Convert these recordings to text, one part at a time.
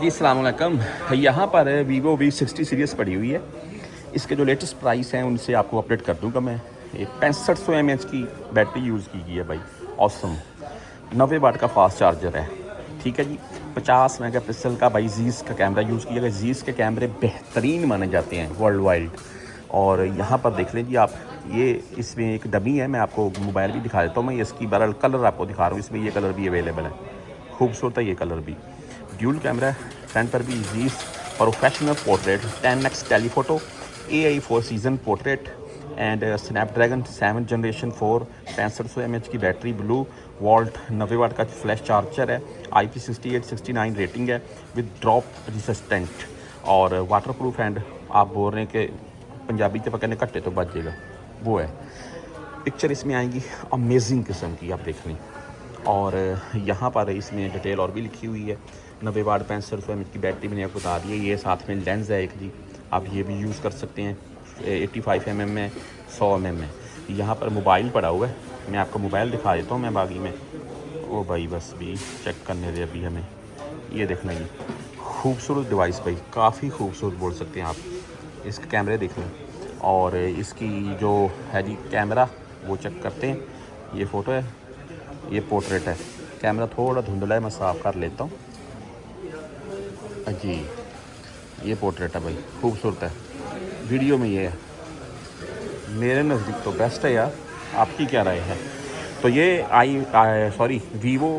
जी अस्सलाम वालेकुम। यहाँ पर वीवो V60 सीरीज़ पड़ी हुई है। इसके जो लेटेस्ट प्राइस हैं उनसे आपको अपडेट कर दूंगा मैं। ये 6500 mAh की बैटरी यूज़ की गई है भाई। ऑसम 90 वाट का फास्ट चार्जर है। ठीक है जी। 50 मेगापिक्सल का भाई जीस का कैमरा यूज़ किया गया। जीस के कैमरे बेहतरीन माने जाते हैं वर्ल्ड वाइड। और यहाँ पर देख लें जी आप, ये इसमें एक डमी है। मैं आपको मोबाइल भी दिखा देता हूँ। मैं इसकी बहरहाल कलर आपको दिखा रहा हूँ। इसमें ये कलर भी अवेलेबल है, खूबसूरत है ये कलर भी। ड्यूल कैमरा है, फ्रंट पर भी जीस professional portrait 10x telephoto AI4 season portrait and Snapdragon 7 generation 4 6500 mAh की बैटरी, ब्लू वोल्ट 90 वाट का फ्लैश चार्जर है, IP68-69 रेटिंग है विद ड्रॉप रेसिस्टेंट और वाटर प्रूफ। एंड आप बोल रहे हैं कि पंजाबी के पकड़ने कट्टे तो बच जाएगा, वो है। पिक्चर इसमें आएंगी अमेजिंग किस्म की, आप देख लें। और यहाँ पर इसमें डिटेल और भी लिखी हुई है। 90 वाट 6500 mAh की बैटरी मैंने आपको बता दी है। ये साथ में लेंस है एक जी, आप ये भी यूज़ कर सकते हैं। 85 mm में, 100 mm में। यहाँ पर मोबाइल पड़ा हुआ है, मैं आपको मोबाइल दिखा देता हूँ मैं बागी में। ओ भाई बस भी चेक करने दे अभी हमें। ये देखना जी, खूबसूरत डिवाइस भाई, काफ़ी खूबसूरत बोल सकते हैं आप। इसके कैमरे देख लें और इसकी जो है जी कैमरा वो चेक करते हैं। ये फ़ोटो है, ये पोर्ट्रेट है। कैमरा थोड़ा धुंधला है, मैं साफ़ कर लेता हूँ जी। ये पोर्ट्रेट है भाई, खूबसूरत है। वीडियो में ये है, मेरे नज़दीक तो बेस्ट है यार। आपकी क्या राय है? तो ये Vivo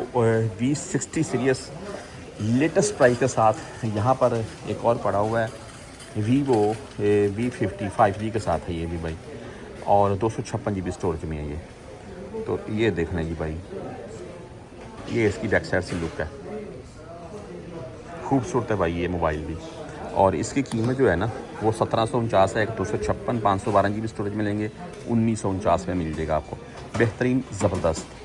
V60 series latest price के साथ यहाँ पर एक और पड़ा हुआ है वीवो V50 5G के साथ है ये भी भाई। और 256 GB स्टोरेज में है ये। तो ये देखना जी भाई, ये इसकी बैक साइड से लुक है, खूबसूरत है भाई ये मोबाइल भी। और इसकी कीमत जो है ना वो 1749 है। एक 256 512 GB स्टोरेज में लेंगे 1949 में मिल जाएगा आपको। बेहतरीन, ज़बरदस्त।